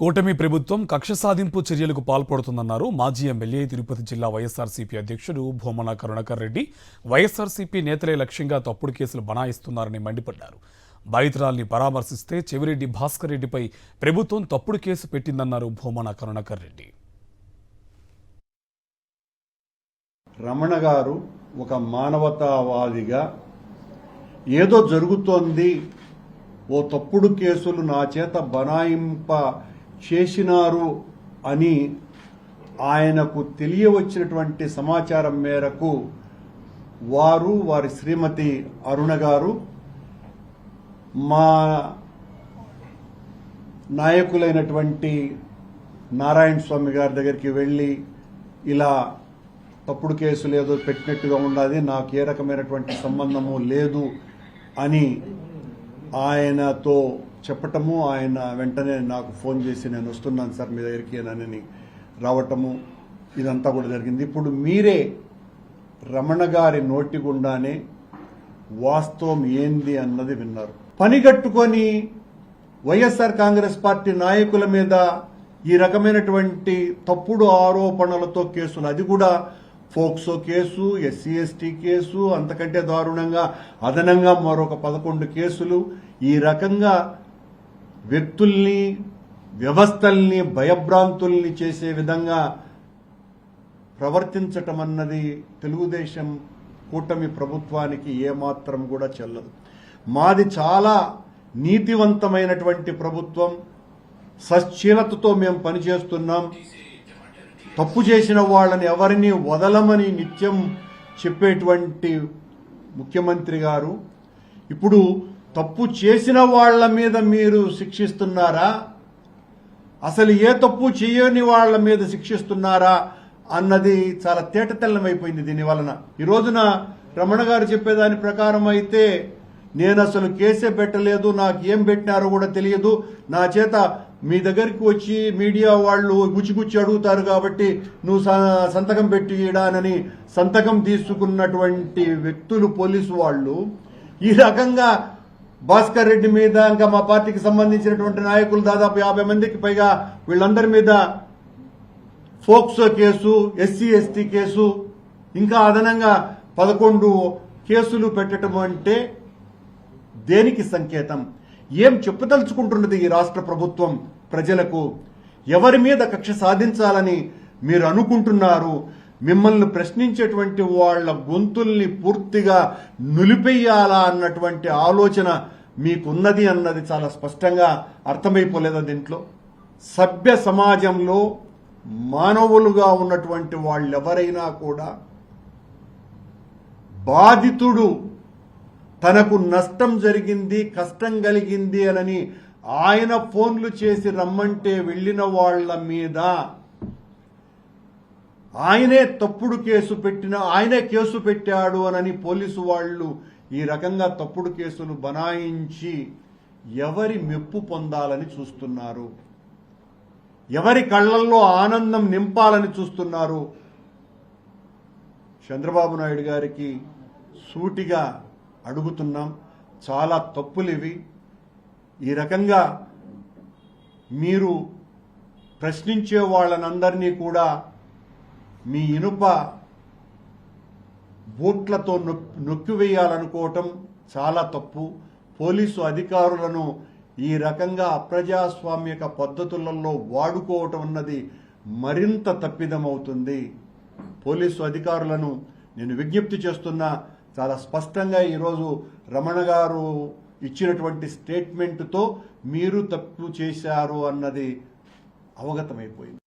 కూటమి ప్రభుత్వం కక్ష సాధింపు చర్యలకు పాల్పడుతుందన్నారు మాజీ ఎమ్మెల్యే తిరుపతి జిల్లా వైఎస్ఆర్సీపీ అధ్యక్షుడు భూమన కరుణాకర్ రెడ్డి. వైఎస్ఆర్సీపీ నేతలే లక్ష్యంగా తప్పుడు కేసులు బనాయిస్తున్నారని మండిపడ్డారు. బాధితురాల్ని పరామర్శిస్తే చెవిరెడ్డి భాస్కర్ రెడ్డిపై ప్రభుత్వం తప్పుడు కేసు పెట్టిందన్నారు భూమన కరుణాకర్ రెడ్డి. రమణ గారు ఒక మానవతావాదిగా ఏదో జరుగుతోంది, ఓ తప్పుడు కేసులు నా చేత బనాయింప చేసినారు అని ఆయనకు తెలియవచ్చినటువంటి సమాచారం మేరకు వారి శ్రీమతి అరుణ గారు మా నాయకులైనటువంటి నారాయణ స్వామి గారి దగ్గరికి వెళ్ళి ఇలా తప్పుడు కేసులు ఏదో పెట్టినట్టుగా ఉన్నది, నాకు ఏ రకమైనటువంటి సంబంధము లేదు అని ఆయనతో చెప్పటము, ఆయన వెంటనే నాకు ఫోన్ చేసి నేను వస్తున్నాను సార్ మీ దగ్గరికి అని రావటము, ఇదంతా కూడా జరిగింది. ఇప్పుడు మీరే రమణ గారి నోటి గుండానే వాస్తవం ఏంది అన్నది విన్నారు. పనిగట్టుకొని వైఎస్ఆర్ కాంగ్రెస్ పార్టీ నాయకుల మీద ఈ రకమైనటువంటి తప్పుడు ఆరోపణలతో కేసులు, అది కూడా POCSO case, SC ST case, అంతకంటే దారుణంగా అదనంగా మరొక 11 కేసులు, ఈ రకంగా వ్యక్తుల్ని వ్యవస్థల్ని భయభ్రాంతుల్ని చేసే విధంగా ప్రవర్తించటం అన్నది తెలుగుదేశం కూటమి ప్రభుత్వానికి ఏమాత్రం కూడా చెల్లదు. మాది చాలా నీతివంతమైనటువంటి ప్రభుత్వం, సశ్చీలతతో మేము పనిచేస్తున్నాం. తప్పు చేసిన వాళ్ళని ఎవరిని వదలమని నిత్యం చెప్పేటువంటి ముఖ్యమంత్రి గారు ఇప్పుడు తప్పు చేసిన వాళ్ళ మీద మీరు శిక్షిస్తున్నారా, అసలు ఏ తప్పు చేయని వాళ్ళ మీద శిక్షిస్తున్నారా అన్నది చాలా తేటతెల్లమైపోయింది. దీని వలన ఈ రోజున రమణ గారు చెప్పేదాని ప్రకారం అయితే నేను అసలు కేసే పెట్టలేదు, నాకు ఏం పెట్టినారో కూడా తెలియదు, నా చేత మీ దగ్గరికి వచ్చి మీడియా వాళ్ళు గుచ్చిగుచ్చి అడుగుతారు కాబట్టి నువ్వు సంతకం పెట్టిడానని సంతకం తీసుకున్నటువంటి వ్యక్తులు పోలీసు వాళ్ళు ఈ రకంగా భాస్కర్ రెడ్డి మీద, ఇంకా మా పార్టీకి సంబంధించినటువంటి నాయకులు దాదాపు 50 మందికి పైగా వీళ్ళందరి మీద POCSO case, SC ST case, ఇంకా అదనంగా 11 కేసులు పెట్టడం అంటే దేనికి సంకేతం? ఏం చెప్పదలుచుకుంటున్నది ఈ రాష్ట్ర ప్రభుత్వం ప్రజలకు? ఎవరి మీద కక్ష సాధించాలని మీరు అనుకుంటున్నారు? మిమ్మల్ని ప్రశ్నించేటువంటి వాళ్ల గొంతుల్ని పూర్తిగా నులిపెయ్యాలా అన్నటువంటి ఆలోచన మీకున్నది అన్నది చాలా స్పష్టంగా అర్థమైపోలేదా? దీంట్లో సభ్య సమాజంలో మానవులుగా ఉన్నటువంటి వాళ్ళెవరైనా కూడా బాధితుడు తనకు నష్టం జరిగింది, కష్టం కలిగింది అని ఆయన ఫోన్లు చేసి రమ్మంటే వెళ్లిన వాళ్ల మీద ఆయనే తప్పుడు కేసు ఆయనే కేసు పెట్టాడు అని పోలీసు వాళ్ళు ఈ రకంగా తప్పుడు కేసులు బనాయించి ఎవరి మెప్పు పొందాలని చూస్తున్నారు? ఎవరి కళ్లల్లో ఆనందం నింపాలని చూస్తున్నారు? చంద్రబాబు నాయుడు గారికి సూటిగా అడుగుతున్నాం, చాలా తప్పులివి. ఈ రకంగా మీరు ప్రశ్నించే వాళ్ళనందరినీ కూడా మీ ఇనుప బూట్లతో నొక్కివేయాలనుకోవటం చాలా తప్పు. పోలీసు అధికారులను ఈ రకంగా అప్రజాస్వామ్యక పద్ధతులలో వాడుకోవటం అన్నది మరింత తప్పిదమవుతుంది. పోలీసు అధికారులను నేను విజ్ఞప్తి చేస్తున్నా, చాలా స్పష్టంగా ఈరోజు రమణ గారు ఇచ్చినటువంటి స్టేట్మెంటుతో మీరు తప్పు చేశారు అన్నది అవగతమైపోయింది.